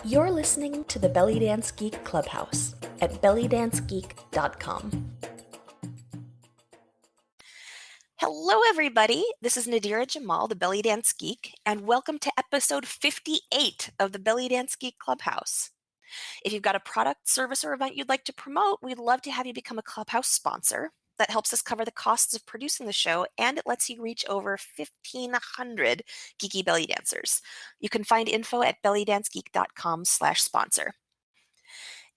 You're listening to the Belly Dance Geek Clubhouse at bellydancegeek.com. Hello, everybody. This is Nadira Jamal, the Belly Dance Geek, and welcome to episode 58 of the Belly Dance Geek Clubhouse. If you've got a product, service, or event you'd like to promote, we'd love to have you become a Clubhouse sponsor. That helps us cover the costs of producing the show, and it lets you reach over 1,500 geeky belly dancers. You can find info at bellydancegeek.com/sponsor.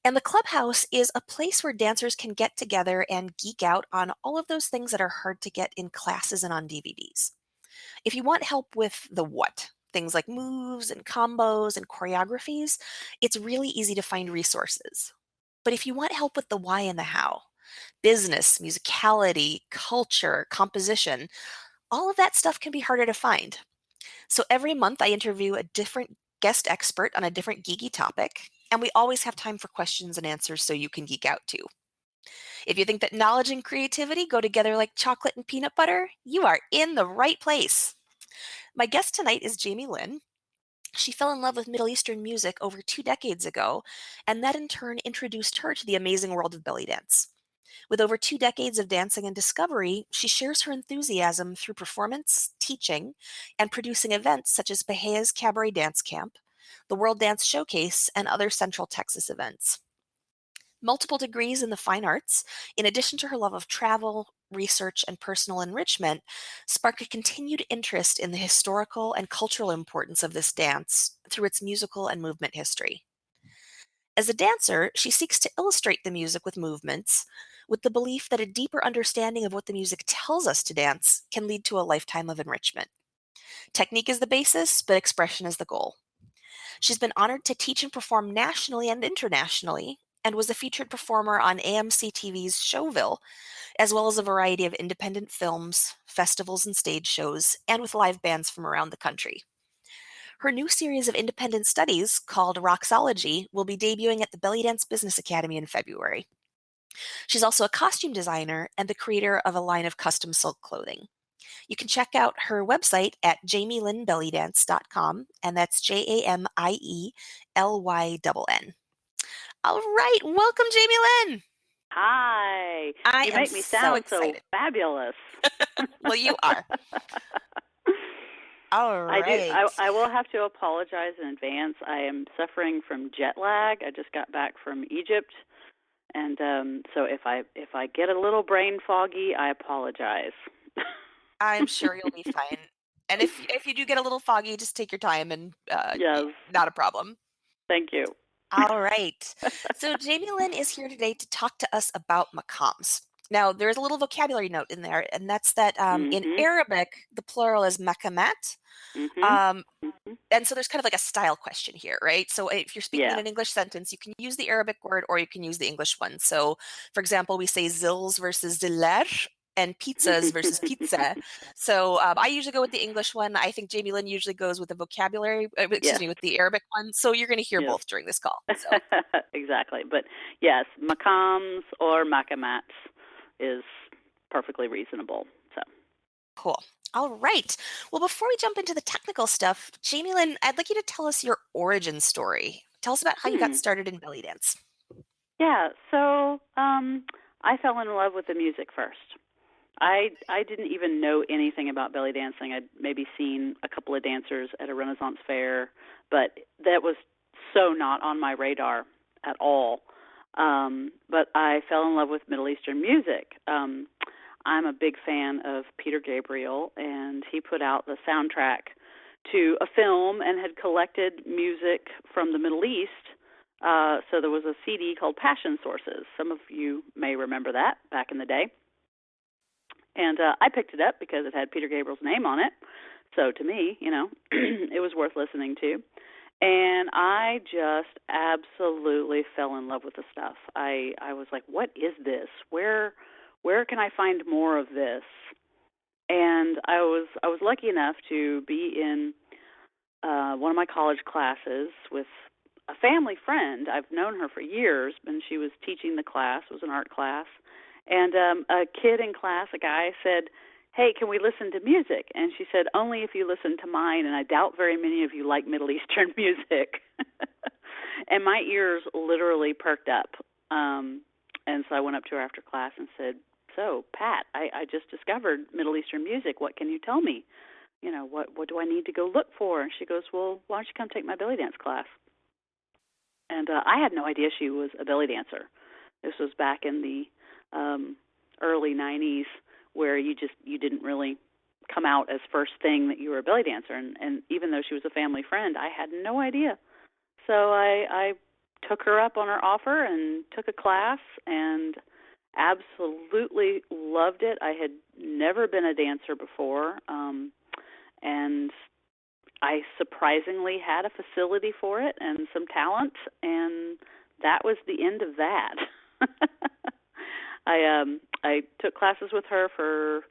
And the Clubhouse is a place where dancers can get together and geek out on all of those things that are hard to get in classes and on DVDs. If you want help with the what, things like moves and combos and choreographies, it's really easy to find resources. But if you want help with the why and the how, business, musicality, culture, composition, all of that stuff can be harder to find. So every month I interview a different guest expert on a different geeky topic, and we always have time for questions and answers so you can geek out too. If you think that knowledge and creativity go together like chocolate and peanut butter, you are in the right place. My guest tonight is Jamie Lynn. She fell in love with Middle Eastern music over 2 decades ago, and that in turn introduced her to the amazing world of belly dance. With over 2 decades of dancing and discovery, she shares her enthusiasm through performance, teaching, and producing events such as Bahia's Cabaret Dance Camp, the World Dance Showcase, and other Central Texas events. Multiple degrees in the fine arts, in addition to her love of travel, research, and personal enrichment, sparked a continued interest in the historical and cultural importance of this dance through its musical and movement history. As a dancer, she seeks to illustrate the music with movements, with the belief that a deeper understanding of what the music tells us to dance can lead to a lifetime of enrichment. Technique is the basis, but expression is the goal. She's been honored to teach and perform nationally and internationally, and was a featured performer on AMC TV's Showville, as well as a variety of independent films, festivals, and stage shows, and with live bands from around the country. Her new series of independent studies, called Roxology, will be debuting at the Belly Dance Business Academy in February. She's also a costume designer and the creator of a line of custom silk clothing. You can check out her website at jamielynnbellydance.com, and that's JAMIELYNN. All right, welcome, Jamie Lynn. Hi. I You am make me so sound excited. fabulous. Well, you are. All right. I will have to apologize in advance. I am suffering from jet lag. I just got back from Egypt, and so if I get a little brain foggy, I apologize. I'm sure you'll be fine. And if you do get a little foggy, just take your time and Yes. not a problem. Thank you. All right. So Jamie Lynn is here today to talk to us about maqams. Now, there's a little vocabulary note in there, and that's that in Arabic, the plural is maqamat. And so there's kind of like a style question here, right? So if you're speaking in an English sentence, you can use the Arabic word or you can use the English one. So, for example, we say zills versus ziller and pizzas versus pizza. So I usually go with the English one. I think Jamie Lynn usually goes with the vocabulary, with the Arabic one. So you're going to hear both during this call. So. Exactly. But yes, maqams or maqamats is perfectly reasonable. So cool. All right. Well, before we jump into the technical stuff, Jamie Lynn, I'd like you to tell us your origin story. Tell us about how you got started in belly dance. Yeah. So I fell in love with the music first. I didn't even know anything about belly dancing. I'd maybe seen a couple of dancers at a Renaissance fair, but that was so not on my radar at all. But I fell in love with Middle Eastern music. I'm a big fan of Peter Gabriel, and he put out the soundtrack to a film and had collected music from the Middle East. So there was a CD called Passion Sources. Some of you may remember that back in the day. And I picked it up because it had Peter Gabriel's name on it. So to me, it was worth listening to. And I just absolutely fell in love with the stuff. I was like, what is this? Where can I find more of this? And I was lucky enough to be in one of my college classes with a family friend. I've known her for years, and she was teaching the class. It was an art class. And a kid in class, a guy, said, hey, can we listen to music? And she said, only if you listen to mine, and I doubt very many of you like Middle Eastern music. And my ears literally perked up. And so I went up to her after class and said, "So, Pat, I just discovered Middle Eastern music. What can you tell me? What do I need to go look for?" And she goes, "Well, why don't you come take my belly dance class?" And I had no idea she was a belly dancer. This was back in the early 90s, where you didn't really come out as first thing that you were a belly dancer. And even though she was a family friend, I had no idea. So I took her up on her offer and took a class and absolutely loved it. I had never been a dancer before, and I surprisingly had a facility for it and some talent, and that was the end of that. I took classes with her for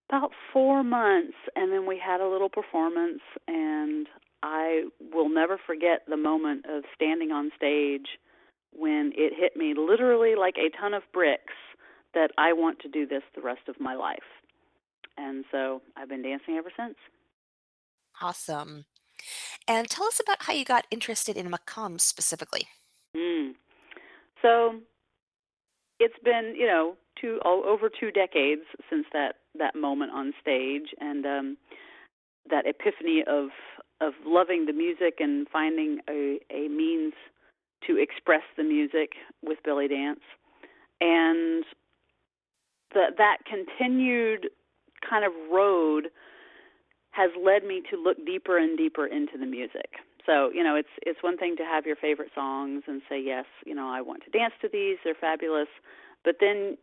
about 4 months, and then we had a little performance, and I will never forget the moment of standing on stage when it hit me literally like a ton of bricks that I want to do this the rest of my life. And so I've been dancing ever since. Awesome. And tell us about how you got interested in maqams specifically. So it's been, over 2 decades since that moment on stage, and that epiphany of loving the music and finding a means to express the music with belly dance. And that continued kind of road has led me to look deeper and deeper into the music. So, it's one thing to have your favorite songs and say, yes, I want to dance to these, they're fabulous. But then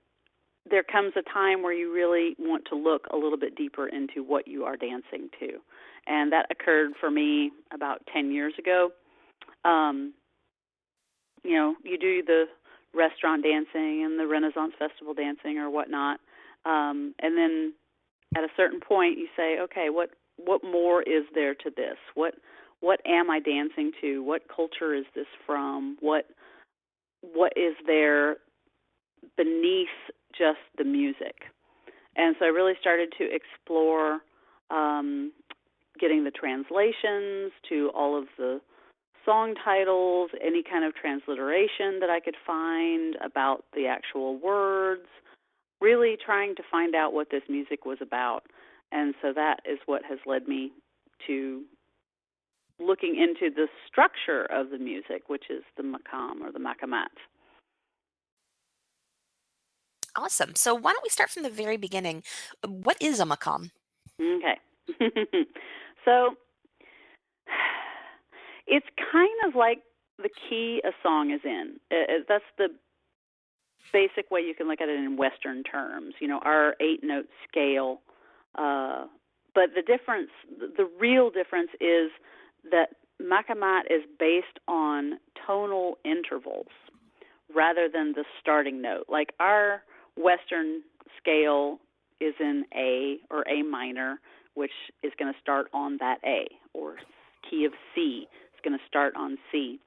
there comes a time where you really want to look a little bit deeper into what you are dancing to. And that occurred for me about 10 years ago. You do the restaurant dancing and the Renaissance Festival dancing or whatnot. And then at a certain point you say, okay, what more is there to this? What am I dancing to? What culture is this from? What is there beneath just the music? And so I really started to explore getting the translations to all of the song titles, any kind of transliteration that I could find about the actual words, really trying to find out what this music was about. And so that is what has led me to looking into the structure of the music, which is the maqam or the maqamat. Awesome. So why don't we start from the very beginning? What is a maqam? Okay. So it's kind of like the key a song is in. That's the basic way you can look at it in Western terms. Our 8-note scale. But the real difference is that maqamat is based on tonal intervals rather than the starting note. Like our Western scale is in A or A minor, which is going to start on that A, or key of C is going to start on C.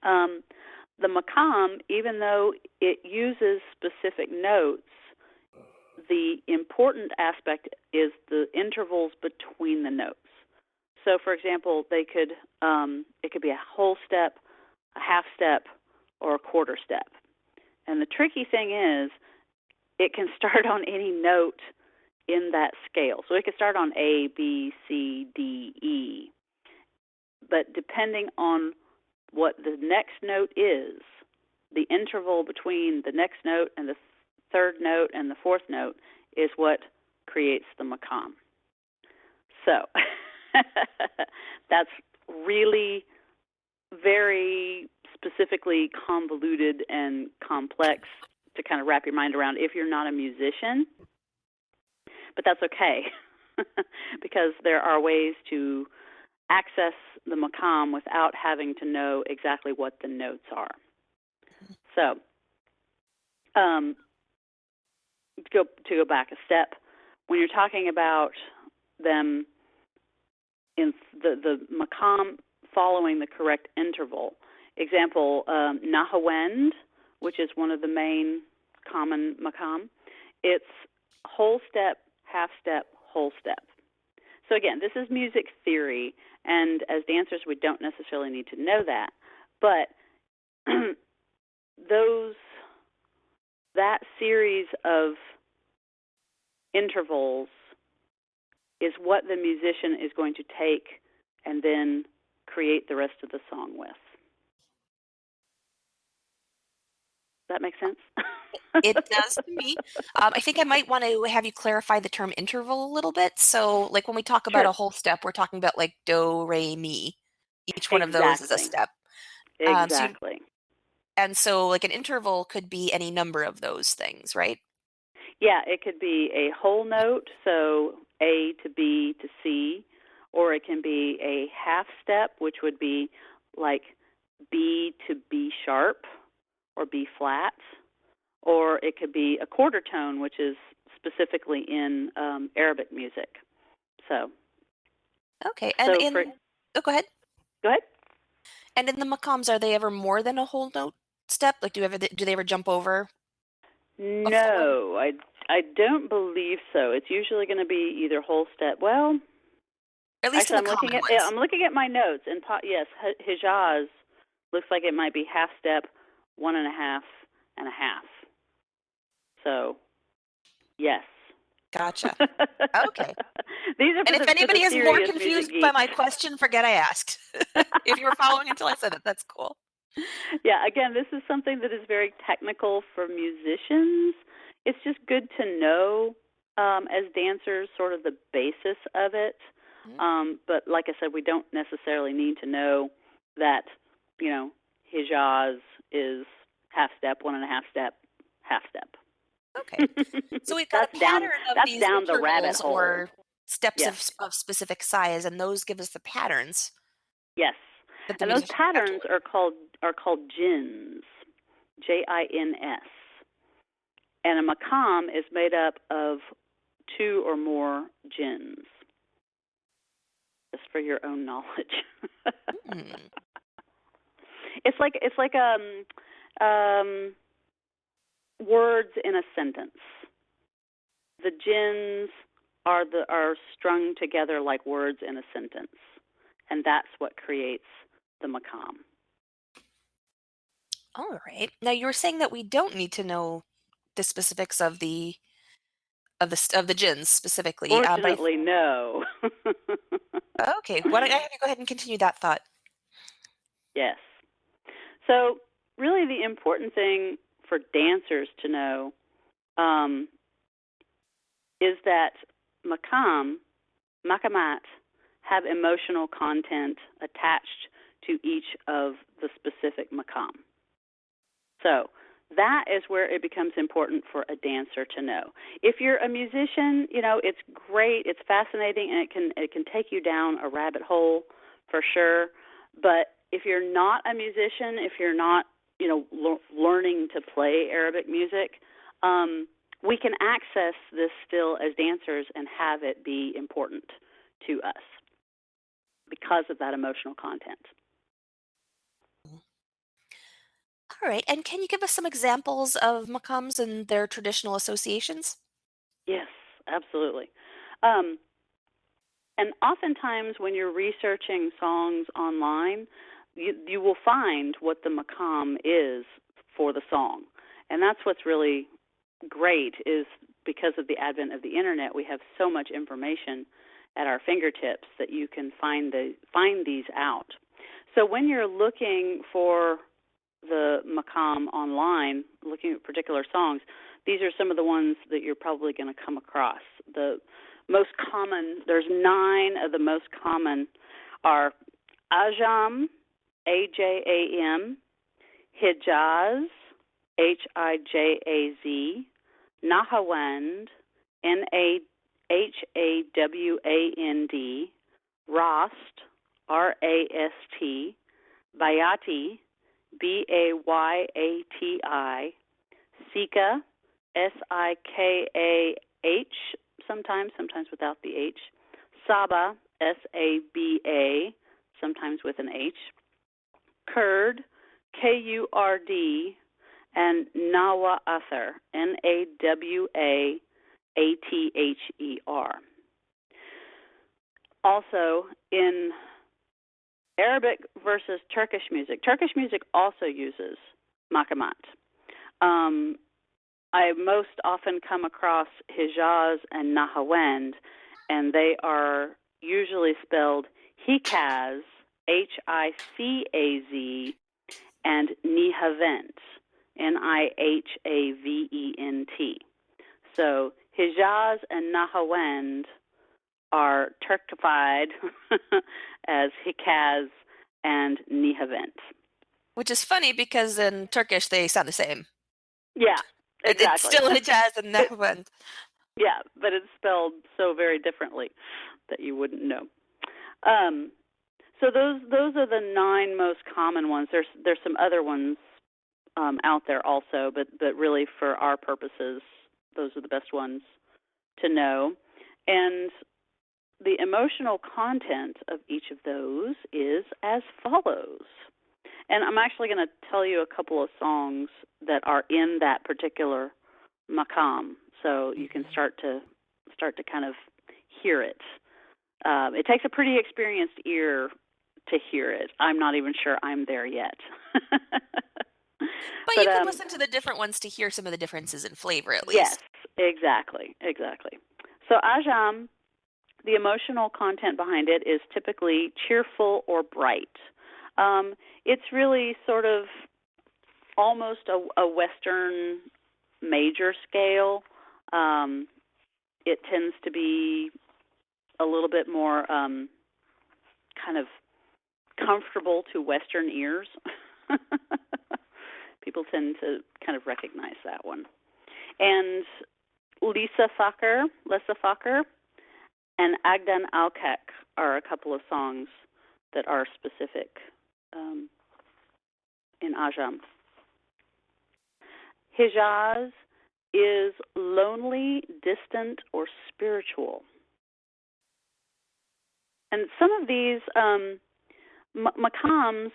The maqam, even though it uses specific notes, the important aspect is the intervals between the notes. So, for example, it could be a whole step, a half step, or a quarter step. And the tricky thing is, it can start on any note in that scale. So it could start on A, B, C, D, E. But depending on what the next note is, the interval between the next note and the third note and the fourth note is what creates the maqam. So that's really very specifically convoluted and complex to kind of wrap your mind around if you're not a musician. But that's okay because there are ways to access the maqam without having to know exactly what the notes are. So to go back a step, when you're talking about them in the maqam following the correct interval, example, Nahawend, which is one of the main common maqam, it's whole step, half step, whole step. So again, this is music theory, and as dancers we don't necessarily need to know that, But that series of intervals is what the musician is going to take and then create the rest of the song with. Does that make sense? It does to me. I think I might want to have you clarify the term interval a little bit. So, like when we talk about Sure. a whole step, we're talking about like do, re, mi. Each one of those is a Exactly. step. Exactly. So like an interval could be any number of those things, right? Yeah, it could be a whole note, so A to B to C, or it can be a half step, which would be like B to B sharp or B flat, or it could be a quarter tone, which is specifically in Arabic music. So, Okay. Go ahead. Go ahead. And in the maqams, are they ever more than a whole note step? Like do they ever jump over before? No, I don't believe so. It's usually going to be either whole step. Well, Or at least in actually, the common ones. I'm looking at my notes, and yes, Hijaz looks like it might be half step, 1.5 and a half. So, yes. Gotcha. Okay. These are And if for the anybody is more serious music confused by geeks. my question, forget I asked. If you were following until I said it, that's cool. Yeah, again, this is something that is very technical for musicians. It's just good to know as dancers, sort of the basis of it. But like I said, we don't necessarily need to know that, Hijaz is half step, 1.5 step, half step. Okay. So we've got a That's down. pattern of That's these down the rabbit intervals hole. or steps Yes. of specific size, and those give us the patterns Yes. that the And those musicians have to patterns learn. are called jins, Jins. And a maqam is made up of 2 or more jins. Just for your own knowledge. Hmm. It's like words in a sentence. The jins are strung together like words in a sentence, and that's what creates the maqam. All right. Now you were saying that we don't need to know the specifics of the gins specifically, Fortunately, no. okay. Why don't I have you go ahead and continue that thought? Yes. So, really, the important thing for dancers to know is that maqamat, have emotional content attached to each of the specific maqam. So that is where it becomes important for a dancer to know. If you're a musician, it's great, it's fascinating, and it can take you down a rabbit hole for sure. But if you're not a musician, if you're not, learning to play Arabic music, we can access this still as dancers and have it be important to us because of that emotional content. All right. And can you give us some examples of maqams and their traditional associations? Yes, absolutely. Um, and oftentimes when you're researching songs online, you will find what the maqam is for the song. And that's what's really great is because of the advent of the internet, we have so much information at our fingertips that you can find these out. So when you're looking for the maqam online, looking at particular songs, these are some of the ones that you're probably going to come across. The most common, there's 9 of the most common are Ajam, Ajam, Hijaz, Hijaz, Nahawand, Nahawand, Rast, Rast, Bayati, Bayati, Sika, Sikah, sometimes without the H, Saba, Saba, sometimes with an H, Kurd, Kurd, and Nawather, Nawather. Also, in Arabic versus Turkish music. Turkish music also uses maqamat. I most often come across Hijaz and Nahawand, and they are usually spelled Hikaz, Hicaz, and Nihavent, Nihavent. So Hijaz and Nahawand are Turkified as Hikaz and Nihavent. Which is funny because in Turkish they sound the same. Yeah, exactly. It's still Hijaz and Nahawand. Yeah, but it's spelled so very differently that you wouldn't know. So those are the 9 most common ones. There's some other ones out there also, but really for our purposes, those are the best ones to know. And the emotional content of each of those is as follows. And I'm actually going to tell you a couple of songs that are in that particular maqam, so you can start to kind of hear it. It takes a pretty experienced ear to hear it. I'm not even sure I'm there yet. But you can listen to the different ones to hear some of the differences in flavor, at least. Yes, exactly. So Ajam, the emotional content behind it is typically cheerful or bright. It's really sort of almost a Western major scale. It tends to be a little bit more kind of comfortable to Western ears. People tend to kind of recognize that one. And Lisa Faker, and Agdan Alkek are a couple of songs that are specific in Ajam. Hijaz is lonely, distant, or spiritual. And some of these maqams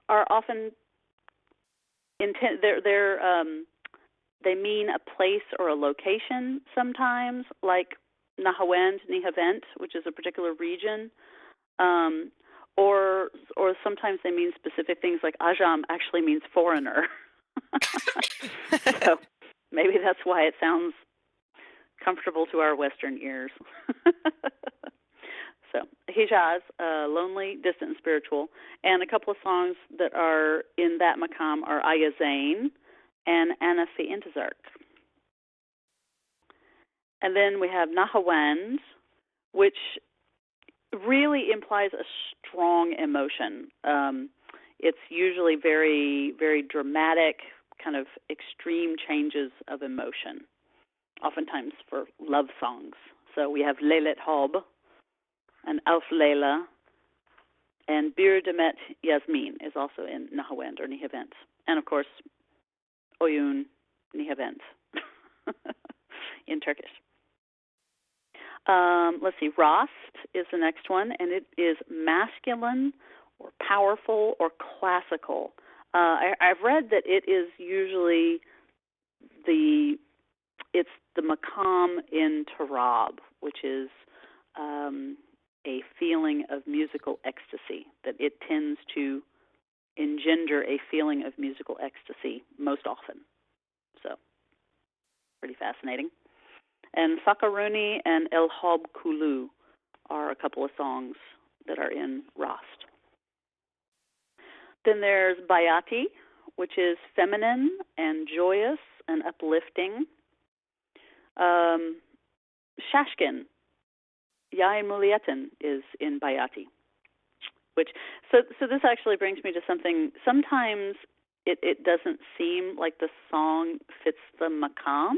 are often they mean a place or a location sometimes, like Nihavent, which is a particular region, or sometimes they mean specific things, like Ajam actually means foreigner. So maybe that's why it sounds comfortable to our Western ears. So Hijaz, lonely, distant, and spiritual. And a couple of songs that are in that maqam are Ayazain and Ana Fi Intizark. And then we have Nahawand, which really implies a strong emotion. It's usually very, very dramatic, kind of extreme changes of emotion, oftentimes for love songs. So we have Leylet Hob and Auf Leila, and Bir Demet Yasmin is also in Nahawand or Nihavent. And of course, Oyun Nihavent in Turkish. Let's see, Rast is the next one, and it is masculine or powerful or classical. I've read that it is usually the maqam in Tarab, which is a feeling of musical ecstasy, that it tends to engender a feeling of musical ecstasy most often. So, pretty fascinating. And Sakaruni and El Hob Kulu are a couple of songs that are in Rast. Then there's Bayati, which is feminine and joyous and uplifting. Shashkin, Yain Mulietin, is in Bayati. So this actually brings me to something. Sometimes it doesn't seem like the song fits the maqam.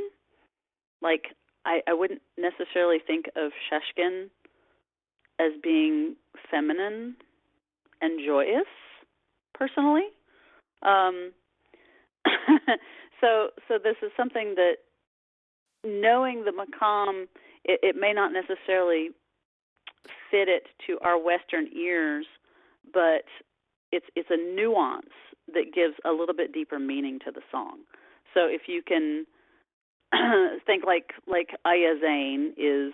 Like, I wouldn't necessarily think of Shashkin as being feminine and joyous, personally. So this is something that, knowing the maqam, it may not necessarily fit it to our Western ears, but it's a nuance that gives a little bit deeper meaning to the song. So if you can think like Ayazain is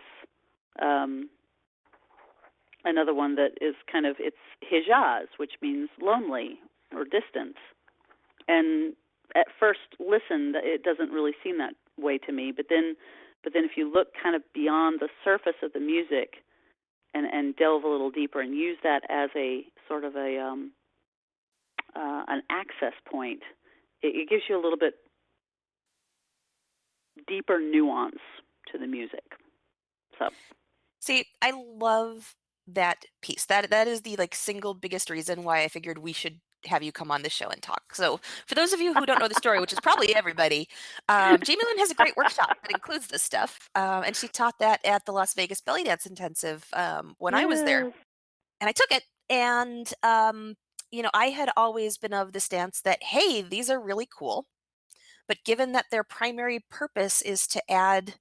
another one that is kind of, it's Hijaz, which means lonely or distant. And at first listen, it doesn't really seem that way to me. But then if you look kind of beyond the surface of the music and delve a little deeper and use that as a sort of an access point, it gives you a little bit deeper nuance to the music. So, see, I love that piece. That is the single biggest reason why I figured we should have you come on the show and talk. So for those of you who don't know the story, which is probably everybody, Jamie Lynn has a great workshop that includes this stuff. And she taught that at the Las Vegas Belly Dance Intensive when I was there. yes. And I took it. And, I had always been of the stance that, hey, these are really cool. But given that their primary purpose is to add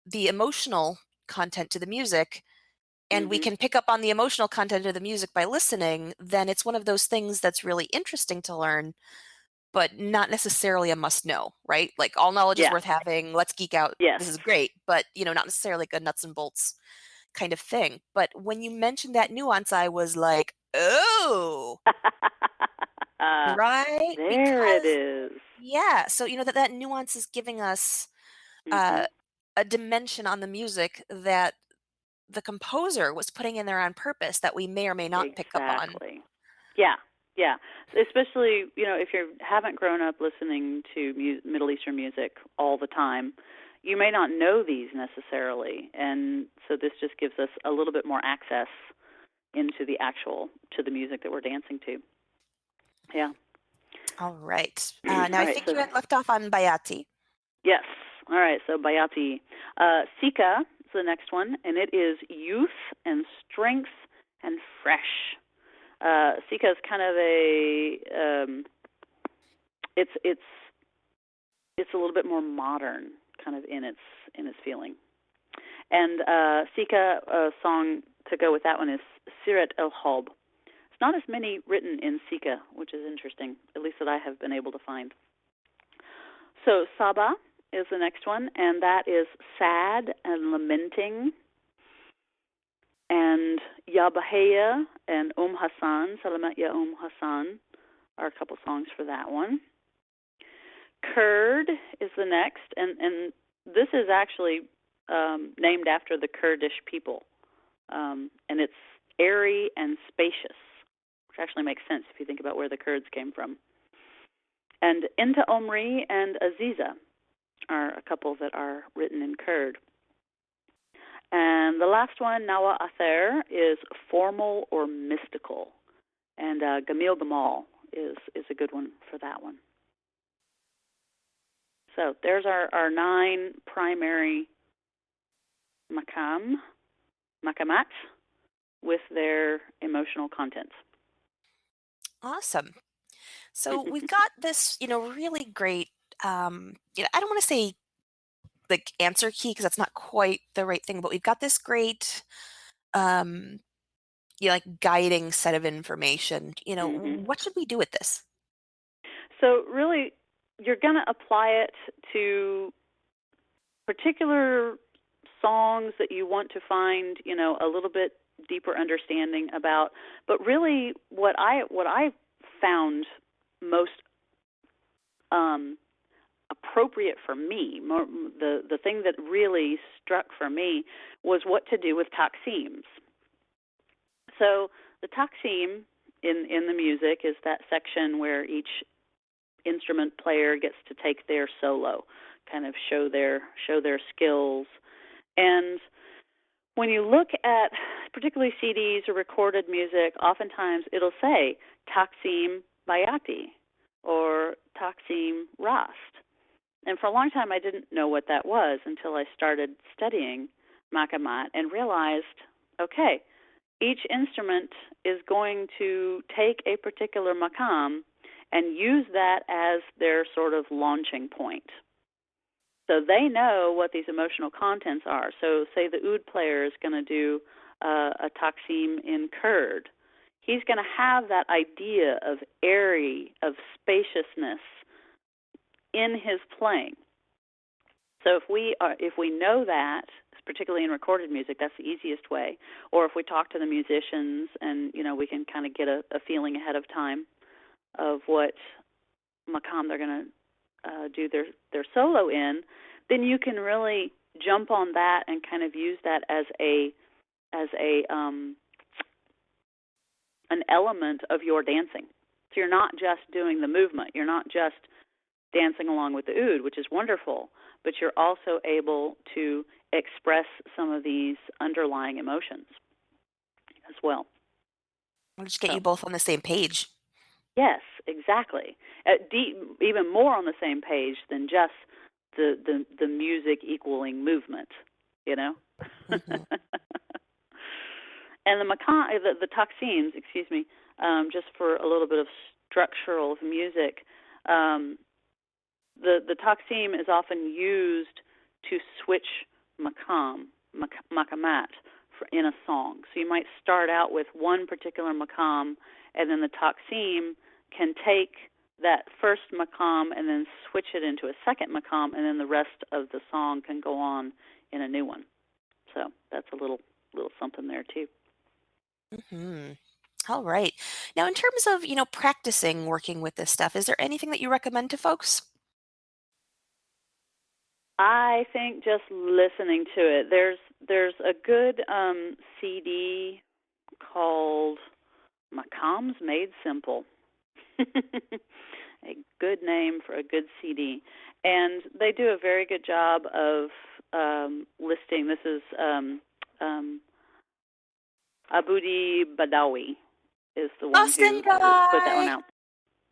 the emotional content to the music, and we can pick up on the emotional content of the music by listening, then it's one of those things that's really interesting to learn, but not necessarily a must know, right? Like all knowledge is Yeah. worth having. Let's geek out. Yes. This is great, but not necessarily like a nuts and bolts kind of thing. But when you mentioned that nuance, I was like, oh, right? There it Because is. yeah, so that nuance is giving us uh, a dimension on the music that the composer was putting in there on purpose that we may or may not pick up on. Exactly. Yeah, yeah. Especially, if you haven't grown up listening to Middle Eastern music all the time, you may not know these necessarily, and so this just gives us a little bit more access into to the music that we're dancing to. Yeah. All right. All Now I right. think So you had left off on Bayati. yes. All right. So Bayati, Sika is the next one, and it is youth and strength and fresh. Sika is kind of it's a little bit more modern, kind of in its feeling. And Sika, a song to go with that one is Sirat El Hob. It's not as many written in Sika, which is interesting, at least that I have been able to find. So Saba is the next one, and that is sad and lamenting. And Ya Bahaya and Hassan, Salamat Ya Hassan, are a couple songs for that one. Kurd is the next, and this is actually named after the Kurdish people. And it's airy and spacious, which actually makes sense if you think about where the Kurds came from. And Inta Omri and Aziza are a couple that are written in Kurd. And the last one, Nawa Ather, is formal or mystical. And Gamil Gamal is a good one for that one. So there's our 9 primary maqamat, with their emotional contents. Awesome. So we've got this, really great, I don't want to say like answer key because that's not quite the right thing, but we've got this great, guiding set of information. What should we do with this? So really, you're going to apply it to particular songs that you want to find, a little bit deeper understanding about. But really, what I found most appropriate for me, the thing that really struck for me, was what to do with taqsims. So the taqsim in the music is that section where each instrument player gets to take their solo, kind of show their skills. And when you look at particularly CDs or recorded music, oftentimes it'll say Taqsim Bayati or Taqsim Rast. And for a long time I didn't know what that was until I started studying Maqamat and realized, okay, each instrument is going to take a particular maqam and use that as their sort of launching point. So they know what these emotional contents are. So say the oud player is going to do a taqsim in Kurd. He's going to have that idea of airy, of spaciousness in his playing. So if we know that, particularly in recorded music. That's the easiest way. Or if we talk to the musicians and, we can kind of get a feeling ahead of time of what maqam they're going to do their solo in, then you can really jump on that and kind of use that as an element of your dancing. So you're not just doing the movement. You're not just dancing along with the oud, which is wonderful, but you're also able to express some of these underlying emotions as well. We'll just get So, you both on the same page. yes, exactly. Even more on the same page than just the music equaling movement, Mm-hmm. And the maqam, the taqsims, just for a little bit of structural of music, the taqsim is often used to switch maqamat in a song. So you might start out with one particular maqam, and then the taqsim can take that first maqam and then switch it into a second maqam, and then the rest of the song can go on in a new one. So that's a little something there too. Mm-hmm. All right. Now, in terms of, practicing working with this stuff, is there anything that you recommend to folks? I think just listening to it. There's a good CD called Maqams Made Simple. A good name for a good CD, and they do a very good job of listing. This is Abudi Badawi is the one Austin who put that one guy! out.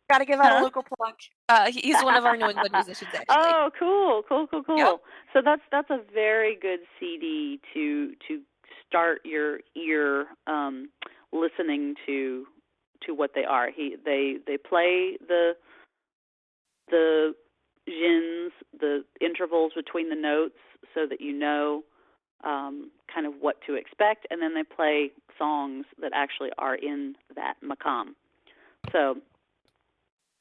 Gotta give out a Huh? local plug. He's one of our New England musicians, actually. Oh, cool. Yep. So that's a very good CD to start your ear listening to what they are. They play the jins, the intervals between the notes, so that you know kind of what to expect, and then they play songs that actually are in that maqam. So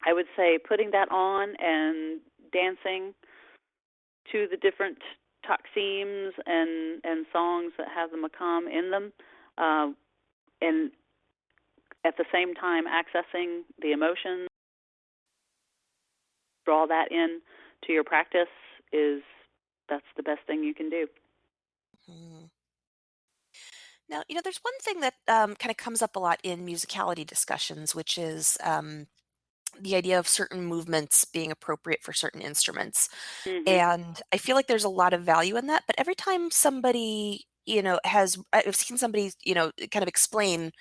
I would say putting that on and dancing to the different taqsims and songs that have the maqam in them, and at the same time accessing the emotions, draw that in to your practice, that's the best thing you can do. Mhm. Now, there's one thing that kind of comes up a lot in musicality discussions, which is the idea of certain movements being appropriate for certain instruments. Mhm. And I feel like there's a lot of value in that. But every time somebody, I've seen somebody, kind of explain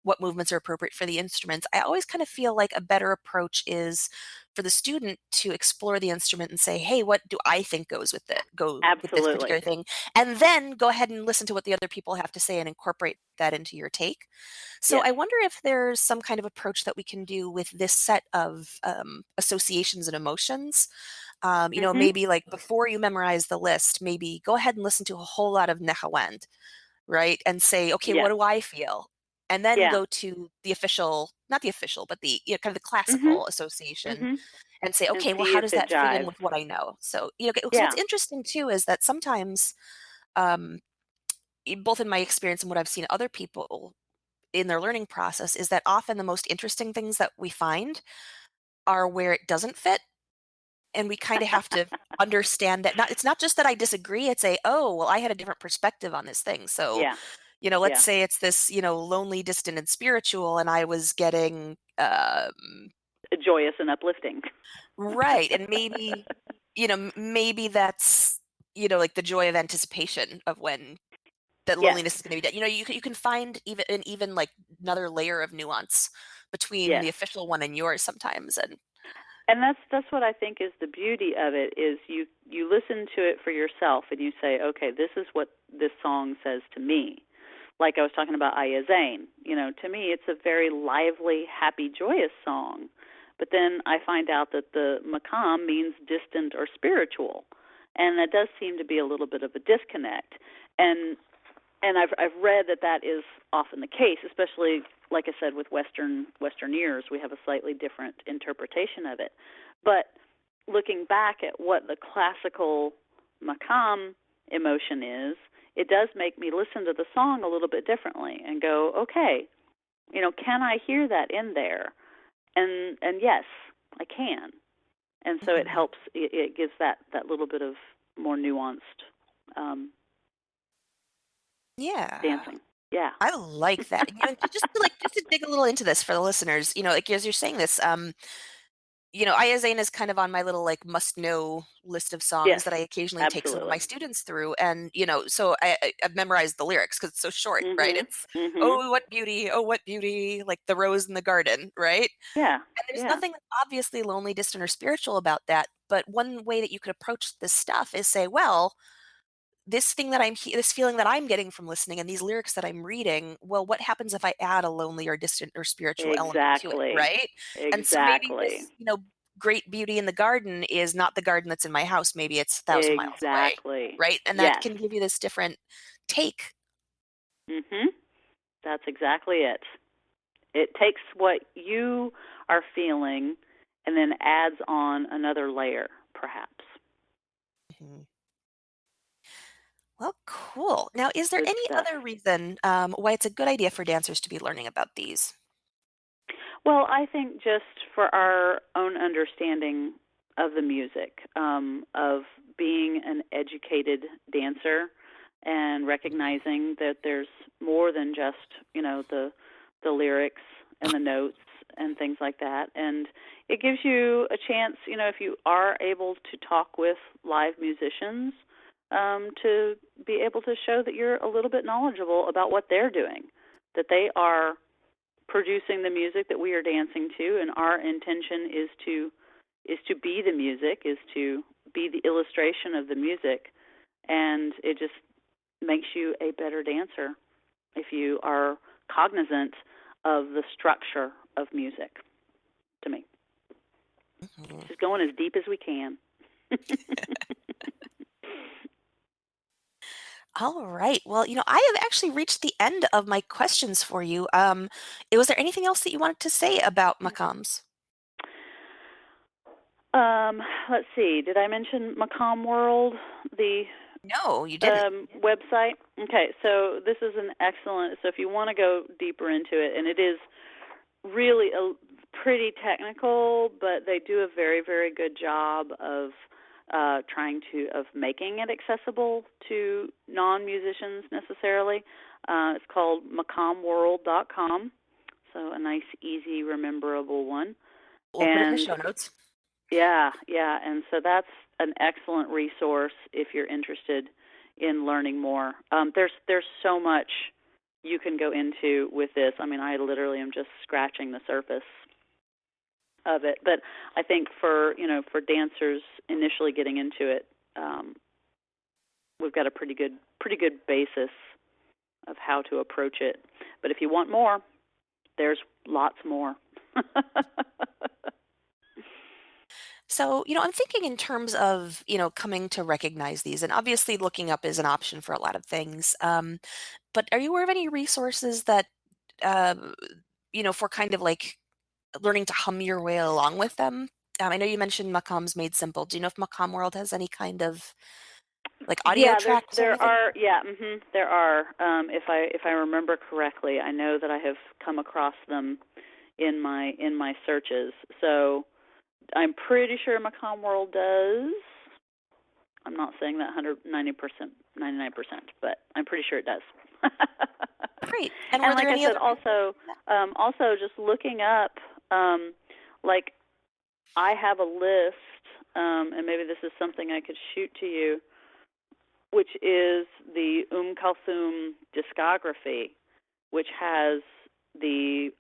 what movements are appropriate for the instruments, I always kind of feel like a better approach is for the student to explore the instrument and say, hey, what do I think go with this Absolutely. particular thing? And then go ahead and listen to what the other people have to say and incorporate that into your take. So Yes. I wonder if there's some kind of approach that we can do with this set of associations and emotions. Mhm. Maybe like before you memorize the list, maybe go ahead and listen to a whole lot of Nehawend, right? And say, okay, what Yes. do I feel? And then Yeah. go to the official, not the official, but the kind of the Mhm. classical association Mhm. and say, And okay, well, see how if does it that fit in jives. with what I know? So, so what's Yeah. interesting too is that sometimes, um, both in my experience and what I've seen other people in their learning process, is that often the most interesting things that we find are where it doesn't fit. And we kind of have to understand that it's not just that I disagree, it's oh, well, I had a different perspective on this thing. So, Yeah. let's Yeah. say it's this, lonely, distant, and spiritual, and I was getting Joyous and uplifting. right. And maybe, maybe that's, like the joy of anticipation of when that Yes. loneliness is going to be dead. You can find even like another layer of nuance between Yes. the official one and yours sometimes. And And that's what I think is the beauty of it, is you listen to it for yourself and you say, okay, this is what this song says to me. Like I was talking about Aya Zane, to me it's a very lively, happy, joyous song. But then I find out that the maqam means distant or spiritual, and that does seem to be a little bit of a disconnect. And I've read that is often the case, especially like I said with Western ears, we have a slightly different interpretation of it. But looking back at what the classical maqam emotion is, it does make me listen to the song a little bit differently and go, okay, can I hear that in there? And yes, I can. And so it Mhm. helps. It gives that little bit of more nuanced Yeah. dancing. Yeah. I like that. Just to dig a little into this for the listeners, like as you're saying this, Aya Zane is kind of on my little like must know list of Yes. songs that I occasionally take some of my Absolutely. students through, and so I've memorized the lyrics because it's so short, right? Mhm. It's Mhm. oh what beauty, like the rose in the garden, right? Yeah. And there's Yeah. nothing obviously lonely, distant, or spiritual about that. But one way that you could approach this stuff is say, well, this feeling that I'm getting from listening and these lyrics that I'm reading, well, what happens if I add a lonely or distant or spiritual element to it, Exactly. right? And so maybe Exactly. this, great beauty in the garden is not the garden that's in my house. Maybe it's 1,000 miles away, Exactly. right? And that Yes. can give you this different take. Mhm. That's exactly it. It takes what you are feeling and then adds on another layer, perhaps. Mhm. Well, cool. Now, is there Good any stuff. other reason why it's a good idea for dancers to be learning about these? Well, I think just for our own understanding of the music, of being an educated dancer, and recognizing that there's more than just the lyrics and the notes and things like that, and it gives you a chance, if you are able to talk with live musicians, to be able to show that you're a little bit knowledgeable about what they're doing, that they are producing the music that we are dancing to, and our intention is to be the music, is to be the illustration of the music, and it just makes you a better dancer if you are cognizant of the structure of music. To me, Mhm. just going as deep as we can. All right. Well, I have actually reached the end of my questions for you. Was there anything else that you wanted to say about Maqams? Let's see. Did I mention Maqam World, the No, you didn't. website? Okay, so this is an excellent. So if you want to go deeper into it, and it is really pretty technical, but they do a very, very good job of making it accessible to non-musicians necessarily. It's called maqamworld.com, so a nice, easy, rememberable one. We'll put it in the And show notes. yeah, and so that's an excellent resource if you're interested in learning more. There's so much you can go into with this. I mean, I literally am just scratching the surface of it, but I think for dancers initially getting into it, we've got a pretty good basis of how to approach it. But if you want more, there's lots more. So, I'm thinking in terms of, coming to recognize these, and obviously looking up is an option for a lot of things. But are you aware of any resources that, uh, for kind of like learning to hum your way along with them? I know you mentioned Maqam's Made Simple. Do you know if Maqam World has any kind of like audio Yeah, tracks or there anything? are. Yeah, there are. If I remember correctly, I know that I have come across them in my searches. So I'm pretty sure Maqam World does. I'm not saying that 190%, 99%, but I'm pretty sure it does. Great. And And were like there I any said, other also just looking up, like I have a list, and maybe this is something I could shoot to you, which is the Kulthum discography, which has the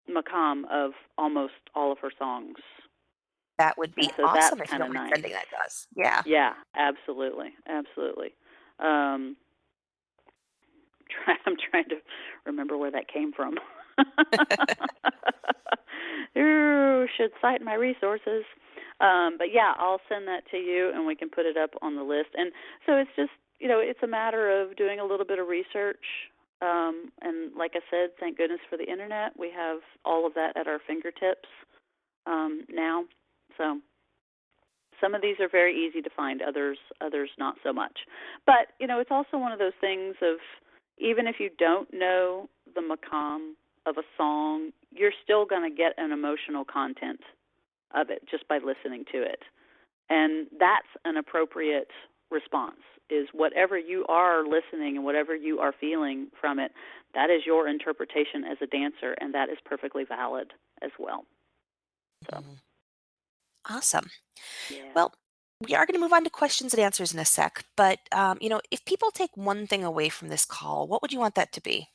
maqam of almost all of her songs. that would And be so that's awesome if you kind don't of mind nice. sending that to us? Yeah. Yeah, absolutely, absolutely. Um, I'm trying to remember where that came from. Ooh, should cite my resources. But yeah, I'll send that to you, and we can put it up on the list. And so it's just, it's a matter of doing a little bit of research. And like I said, thank goodness for the internet. We have all of that at our fingertips now. So Some of these are very easy to find, others not so much. But, it's also one of those things of, even if you don't know the maqam of a song, you're still going to get an emotional content of it just by listening to it. And that's an appropriate response, is whatever you are listening and whatever you are feeling from it, that is your interpretation as a dancer, and that is perfectly valid as well. So. Awesome. Yeah. Well, we are going to move on to questions and answers in a sec, but if people take one thing away from this call, what would you want that to be?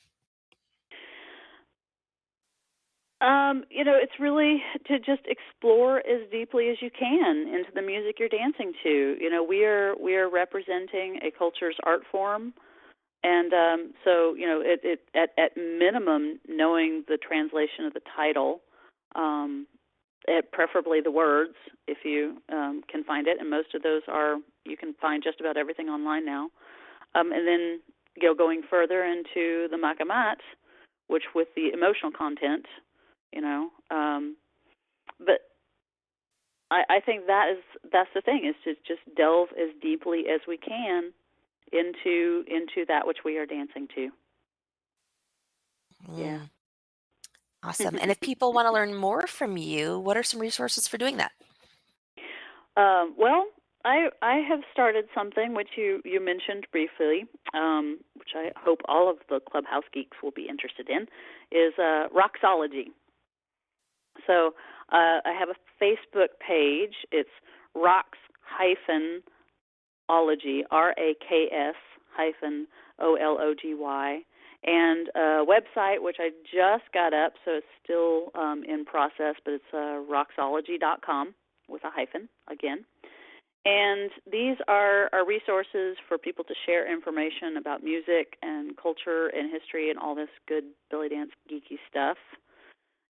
It's really to just explore as deeply as you can into the music you're dancing to. We are representing a culture's art form, and so it at minimum knowing the translation of the title, preferably the words if you can find it, and most of those you can find just about everything online now, and then going further into the maqamat, which with the emotional content. But I think that's the thing, is to just delve as deeply as we can into that which we are dancing to. Yeah. Awesome. And if people want to learn more from you, what are some resources for doing that? Well, I have started something which you mentioned briefly, which I hope all of the Clubhouse geeks will be interested in, is Roxology. So I have a Facebook page. It's Raks-Ology, RAKS-OLOGY, and a website which I just got up, so it's still in process, but it's roxology.com with a hyphen again. And these are resources for people to share information about music and culture and history and all this good belly dance geeky stuff.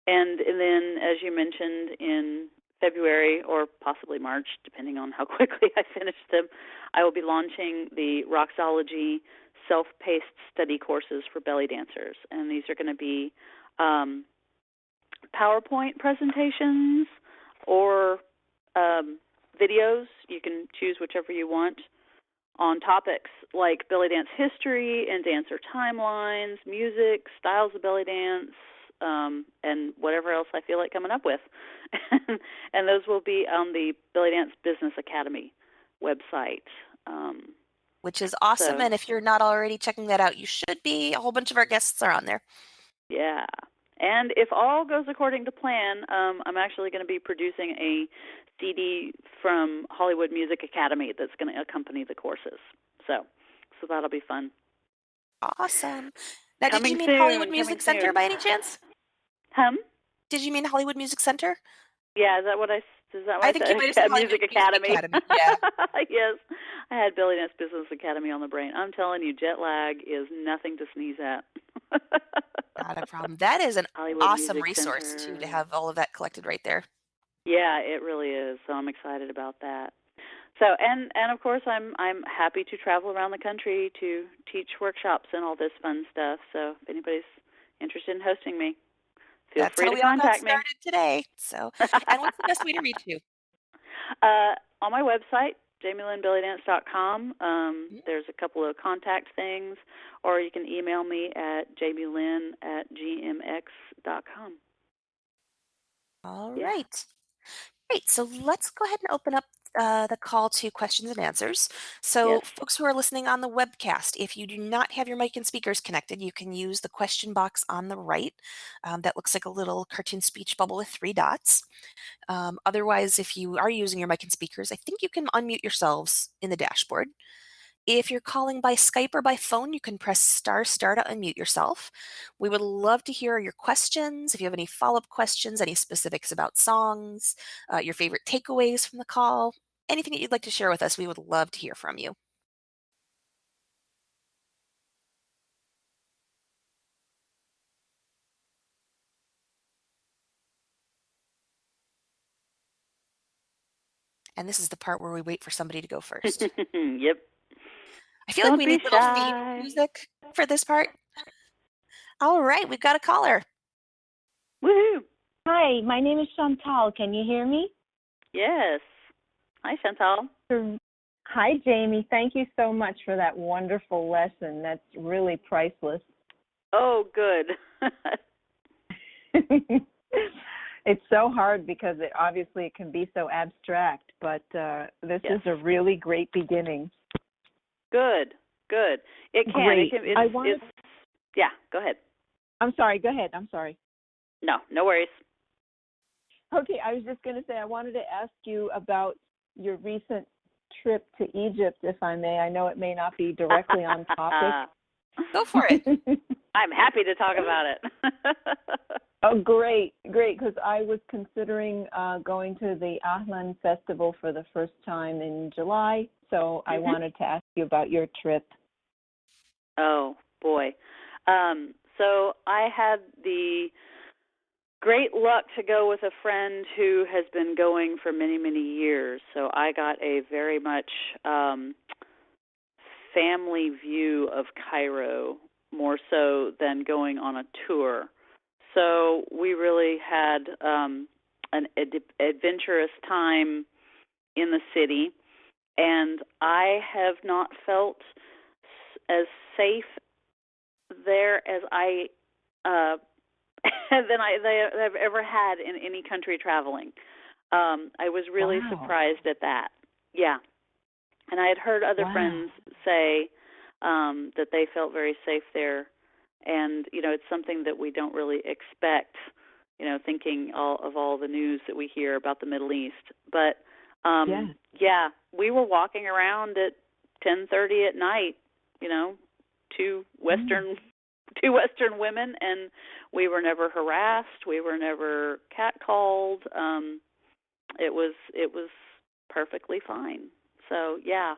And then, as you mentioned, in February or possibly March, depending on how quickly I finish them, I will be launching the Roxology self-paced study courses for belly dancers. And these are going to be PowerPoint presentations or videos. You can choose whichever you want, on topics like belly dance history and dancer timelines, music, styles of belly dance, and whatever else I feel like coming up with. And those will be on the Belly Dance Business Academy website. Which is awesome. And if you're not already checking that out, you should be. A whole bunch of our guests are on there. Yeah. And if all goes according to plan, I'm actually going to be producing a CD from Hollywood Music Academy that's going to accompany the courses. So that'll be fun. Awesome. Now, Coming did you mean soon, Hollywood Music Center by any chance? Hum? Did you mean Hollywood Music Center? Yeah, is that what I I think you might have said Hollywood Music Academy. Yeah. Yes. I had Belly Dance Business Academy on the brain. I'm telling you, jet lag is nothing to sneeze at. Not a problem. That is an Hollywood awesome Music resource, Center. too, to have all of that collected right there. Yeah, it really is. So I'm excited about that. So and of course I'm happy to travel around the country to teach workshops and all this fun stuff. So if anybody's interested in hosting me, feel free to contact me. That's how we all got started today. So, and what's the best way to reach you? On my website, jamielynnbellydance.com. There's a couple of contact things, or you can email me at jamielynn@gmx.com. All right. Great. So let's go ahead and open up the call to questions and answers. So, Yes. folks who are listening on the webcast, if you do not have your mic and speakers connected, you can use the question box on the right. That looks like a little cartoon speech bubble with 3 dots. Otherwise, if you are using your mic and speakers, I think you can unmute yourselves in the dashboard. If you're calling by Skype or by phone, you can press star star to unmute yourself. We would love to hear your questions. If you have any follow-up questions, any specifics about songs, your favorite takeaways from the call, anything that you'd like to share with us, we would love to hear from you. And this is the part where we wait for somebody to go first. Yep. I feel like we need little theme music for this part. All right, we've got a caller. Woohoo! Hi, my name is Chantal. Can you hear me? Yes. Hi, Chantal. Mm. Hi, Jamie. Thank you so much for that wonderful lesson. That's really priceless. Oh, good. It's so hard because it can be so abstract, but this Yes. is a really great beginning. Good. Good. It can. Great. Yeah, go ahead. I'm sorry. Go ahead. I'm sorry. No, no worries. Okay, I was just going to say I wanted to ask you about your recent trip to Egypt, if I may. I know it may not be directly on topic. Go for it. I'm happy to talk about it. Oh, great, because I was considering going to the Ahlan Festival for the first time in July, so I wanted to ask you about your trip. Oh, boy. So I had the great luck to go with a friend who has been going for many, many years. So I got a very much family view of Cairo, more so than going on a tour. So we really had an adventurous time in the city, and I have not felt as safe there as I than I've ever had in any country traveling. I was really surprised at that. Yeah. And I had heard other friends say that they felt very safe there. And, it's something that we don't really expect, thinking of all the news that we hear about the Middle East. But, yeah, we were walking around at 10:30 at night, two Western women, and we were never harassed. We were never catcalled. It was perfectly fine. So yeah,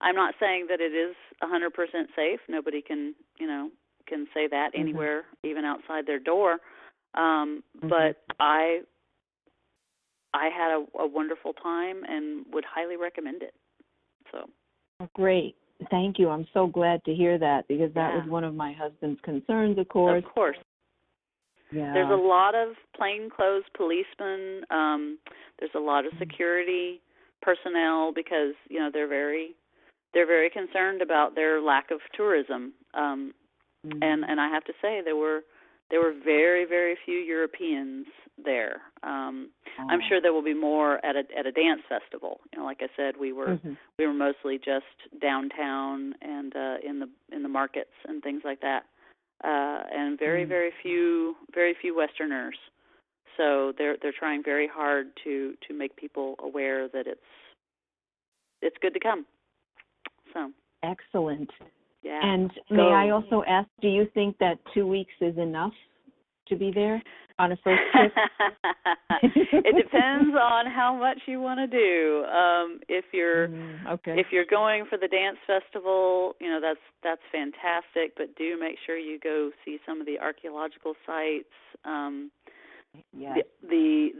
I'm not saying that it is 100% safe. Nobody can say that anywhere, even outside their door. But I had a wonderful time and would highly recommend it. So great. Thank you. I'm so glad to hear that because that was one of my husband's concerns, of course. Of course. Yeah. There's a lot of plainclothes policemen. There's a lot of security personnel because they're very concerned about their lack of tourism. And I have to say there were very, very few Europeans there. I'm sure there will be more at a dance festival. Like I said, we were mostly just downtown and in the markets and things like that. And very, very few Westerners. So they're trying very hard to make people aware that it's good to come. So excellent. Yeah. And may I also ask, do you think that 2 weeks is enough to be there on a first trip? It depends on how much you want to do. If you're going for the dance festival, that's fantastic. But do make sure you go see some of the archaeological sites. The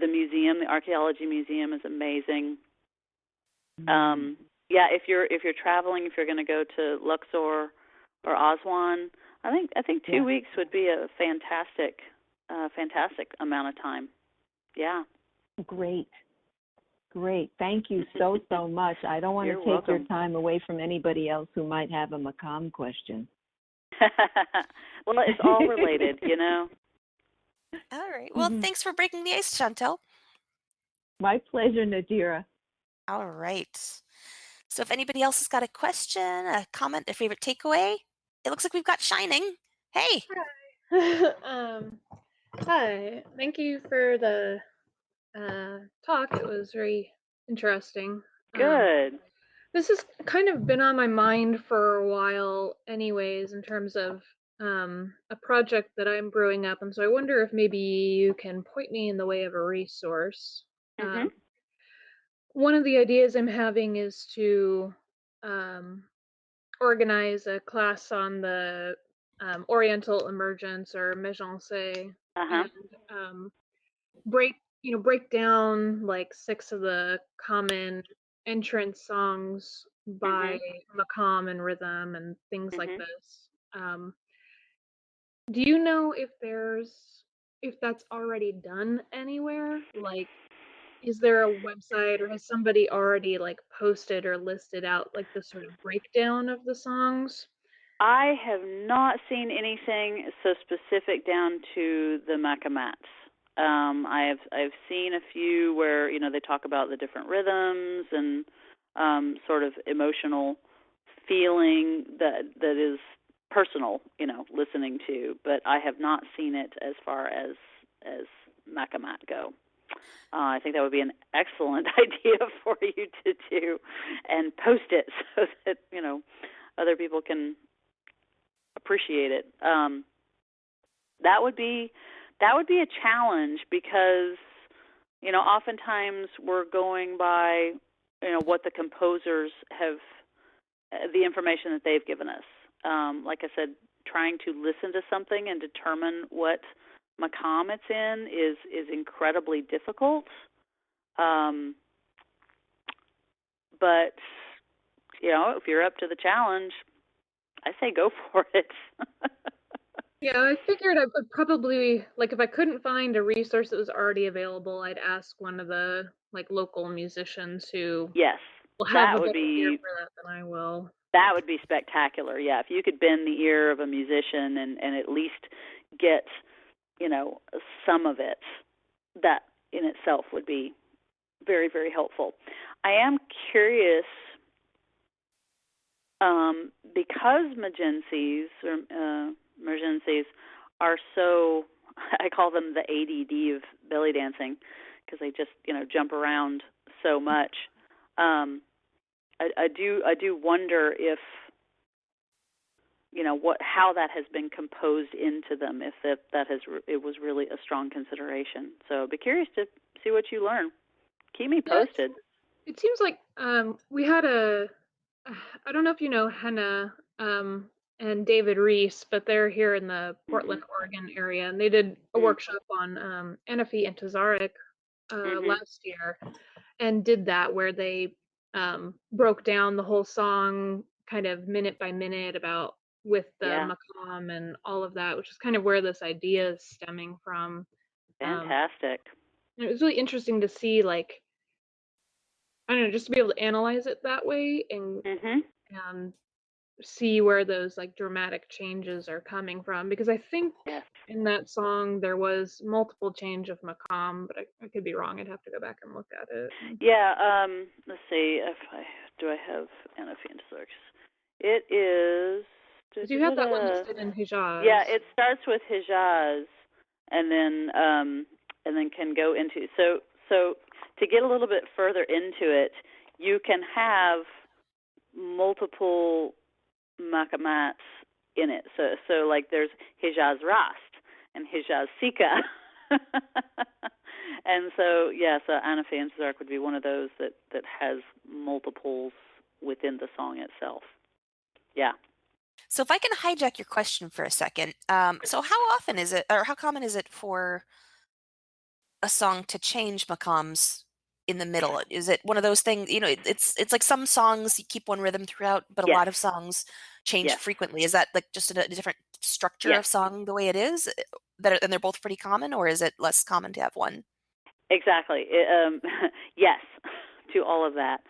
museum, the archaeology museum, is amazing. Yeah, if you're traveling, if you're going to go to Luxor or Aswan, I think 2 weeks would be a fantastic amount of time. Yeah. Great. Thank you so much. I don't want to take welcome. your time away from anybody else who might have a maqam question. Well, it's all related, All right. Well, thanks for breaking the ice, Chantel. My pleasure, Nadira. All right. So if anybody else has got a question, a comment, their favorite takeaway, it looks like we've got Shining. Hey. Hi. Thank you for the talk. It was very interesting. Good. This has kind of been on my mind for a while anyways, in terms of a project that I'm brewing up, and so I wonder if maybe you can point me in the way of a resource. One of the ideas I'm having is to organize a class on the Oriental emergence or Mégençais, and break down like 6 of the common entrance songs by maqam and rhythm and things like this. Do you know if that's already done anywhere? Like is there a website or has somebody already like posted or listed out like the sort of breakdown of the songs? I have not seen anything so specific down to the Maqamats. I've seen a few where they talk about the different rhythms and sort of emotional feeling that is personal, listening to. But I have not seen it as far as Maqamat go. I think that would be an excellent idea for you to do, and post it so that other people can appreciate it. That would be a challenge because oftentimes we're going by what the composers have, the information that they've given us. Like I said, trying to listen to something and determine what maqam it's in is incredibly difficult. But if you're up to the challenge, I say go for it. Yeah, I figured I would probably, like, if I couldn't find a resource that was already available, I'd ask one of the like local musicians who Yes, will have that a would better ear be for that than I will. that would be spectacular. Yeah, if you could bend the ear of a musician and at least get some of it, that in itself would be very, very helpful. I am curious, because emergencies are so, I call them the ADD of belly dancing because they just jump around so much. I do wonder if how that has been composed into them, if it was really a strong consideration. So I'd be curious to see what you learn. Keep me posted. It seems like we had I don't know if you know Henna and David Reese, but they're here in the Portland, Oregon area, and they did a workshop on Anafi and Tazarek last year, and did that where they broke down the whole song kind of minute by minute about with the maqam and all of that, which is kind of where this idea is stemming from. Fantastic. It was really interesting to see, like, I don't know, just to be able to analyze it that way and see where those like dramatic changes are coming from, because I think in that song there was multiple change of maqam, but I could be wrong. I'd have to go back and look at it. Yeah, let's see if I have Anafi and Tazarek. It is. You have that one listed in Hijaz. Yeah, it starts with Hijaz, and then can go into so to get a little bit further into it, you can have multiple maqamats in it. So like there's Hijaz Rast and Hijaz Sika. And so Anafi and Tazarek would be one of those that has multiples within the song itself. Yeah. So if I can hijack your question for a second, so how often is it, or how common is it for a song to change maqams in the middle? Is it one of those things, it's like some songs you keep one rhythm throughout, but a lot of songs change frequently. Is that like just a different structure of song the way it is, and they're both pretty common, or is it less common to have one? Exactly. Yes, to all of that.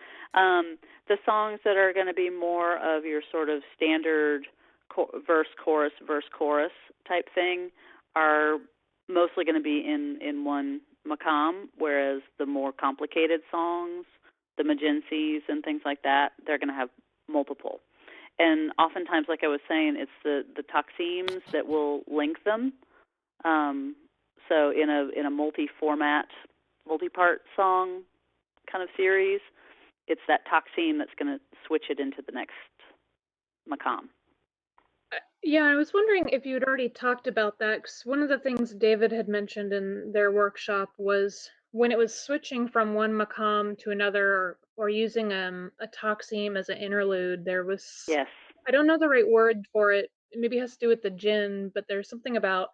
The songs that are going to be more of your sort of standard verse, chorus type thing are mostly going to be in one maqam, whereas the more complicated songs, the magencies and things like that, they're going to have multiple. And oftentimes, like I was saying, it's the taqsims that will link them. So in a multi-format, multi-part song kind of series, it's that taqsim that's going to switch it into the next maqam. Yeah, I was wondering if you'd already talked about that, because one of the things David had mentioned in their workshop was when it was switching from one maqam to another, or using a taqsim as an interlude, there was, I don't know the right word for it, maybe it has to do with the jinn, but there's something about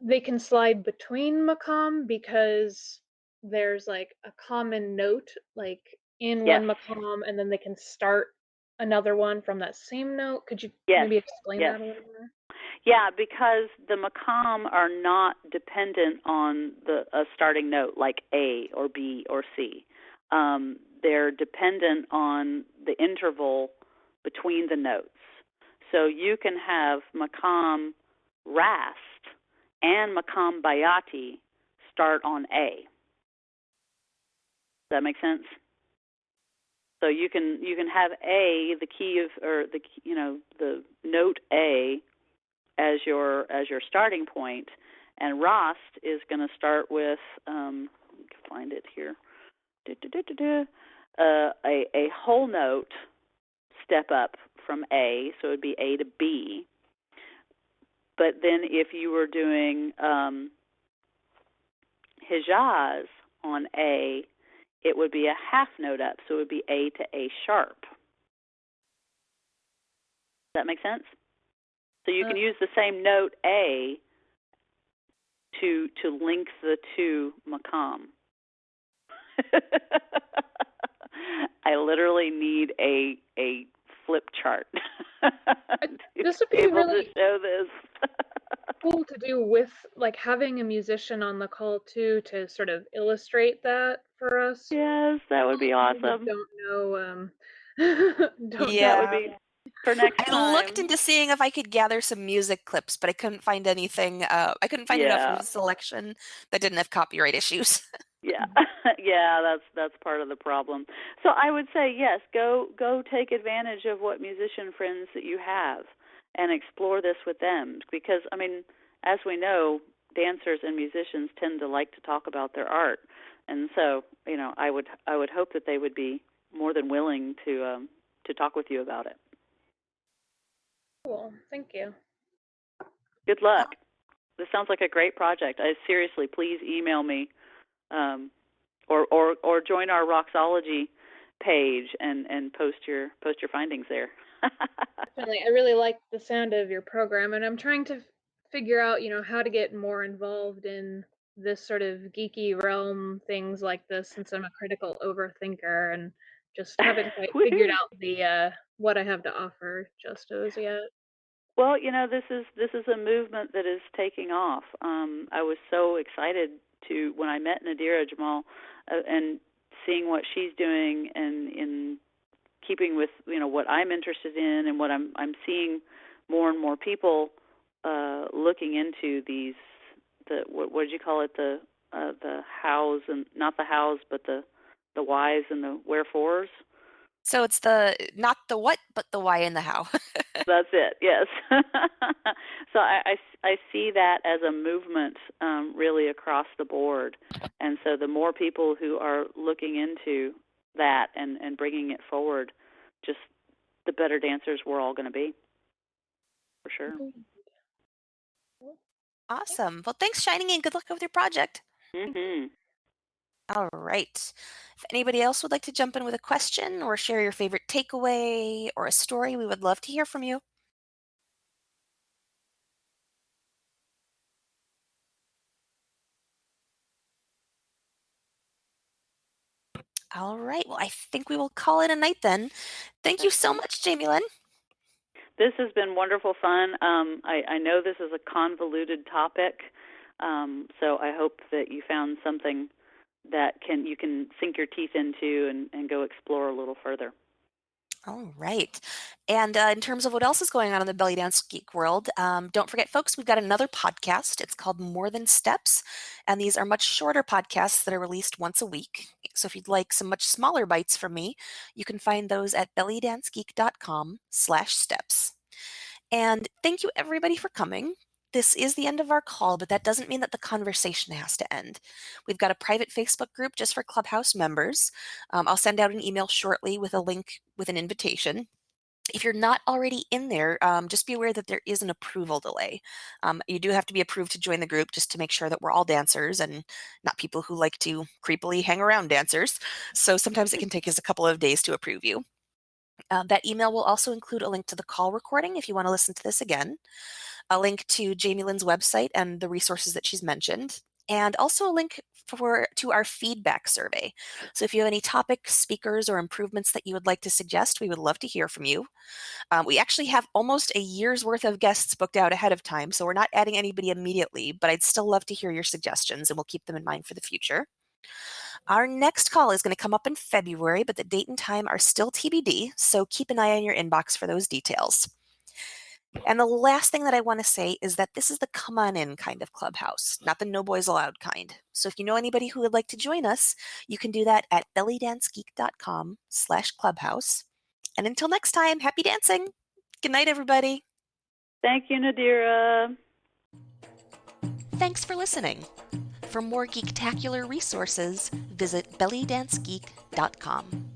they can slide between maqam because there's like a common note like in one maqam, and then they can start another one from that same note. Could you maybe explain that a little more? Yeah, because the maqam are not dependent on a starting note like A or B or C. They're dependent on the interval between the notes. So you can have maqam rast and maqam bayati start on A. Does that make sense? So you can have A, the key of, or the note A as your starting point, and rast is going to start with find it here, a whole note step up from A, so it would be A to B. But then if you were doing Hijaz on A, it would be a half note up, so it would be A to A sharp. Does that make sense? So you can use the same note A to link the two maqam. I literally need a flip chart This would be really to show this. cool to do with like having a musician on the call too to sort of illustrate that for us. Yes, that would be awesome. Don't know. Yeah. That would be for next time. I looked into seeing if I could gather some music clips, but I couldn't find anything. I couldn't find enough of a selection that didn't have copyright issues. Yeah, yeah, that's part of the problem. So I would say yes, go take advantage of what musician friends that you have and explore this with them, because I mean, as we know, dancers and musicians tend to like to talk about their art, and so I would hope that they would be more than willing to talk with you about it. Cool, thank you. Good luck. This sounds like a great project. Seriously, please email me. Or join our Roxology page and post your findings there. Definitely, I really like the sound of your program, and I'm trying to figure out, how to get more involved in this sort of geeky realm, things like this, since I'm a critical overthinker and just haven't quite figured out the what I have to offer just as yet. Well, this is a movement that is taking off. I was so excited when I met Nadira Jamal and seeing what she's doing, and in keeping with what I'm interested in, and what I'm seeing more and more people looking into these, what did you call it, the hows, and not the hows, but the whys and the wherefores. So it's not the what, but the why and the how. That's it, yes. So I see that as a movement really across the board. And so the more people who are looking into that and bringing it forward, just the better dancers we're all going to be, for sure. Awesome. Well, thanks, Shining, and good luck with your project. Mm-hmm. All right. If anybody else would like to jump in with a question or share your favorite takeaway or a story, we would love to hear from you. All right. Well, I think we will call it a night then. Thank you so much, Jamie Lynn. This has been wonderful fun. I know this is a convoluted topic, so I hope that you found something that you can sink your teeth into and go explore a little further. All right. And in terms of what else is going on in the belly dance geek world, don't forget, folks, we've got another podcast. It's called More Than Steps, and these are much shorter podcasts that are released once a week. So if you'd like some much smaller bites from me, you can find those at bellydancegeek.com/steps. And thank you, everybody, for coming. This is the end of our call, but that doesn't mean that the conversation has to end. We've got a private Facebook group just for Clubhouse members. I'll send out an email shortly with a link with an invitation. If you're not already in there, just be aware that there is an approval delay. You do have to be approved to join the group just to make sure that we're all dancers and not people who like to creepily hang around dancers. So sometimes it can take us a couple of days to approve you. That email will also include a link to the call recording if you want to listen to this again, a link to Jamie Lynn's website and the resources that she's mentioned, and also a link to our feedback survey. So if you have any topics, speakers, or improvements that you would like to suggest, we would love to hear from you. We actually have almost a year's worth of guests booked out ahead of time, so we're not adding anybody immediately, but I'd still love to hear your suggestions, and we'll keep them in mind for the future. Our next call is going to come up in February, but the date and time are still TBD, so keep an eye on your inbox for those details. And the last thing that I want to say is that this is the come on in kind of clubhouse, not the no boys allowed kind. So if you know anybody who would like to join us, you can do that at bellydancegeek.com/clubhouse. And until next time, happy dancing. Good night, everybody. Thank you, Nadira. Thanks for listening. For more geek-tacular resources, visit bellydancegeek.com.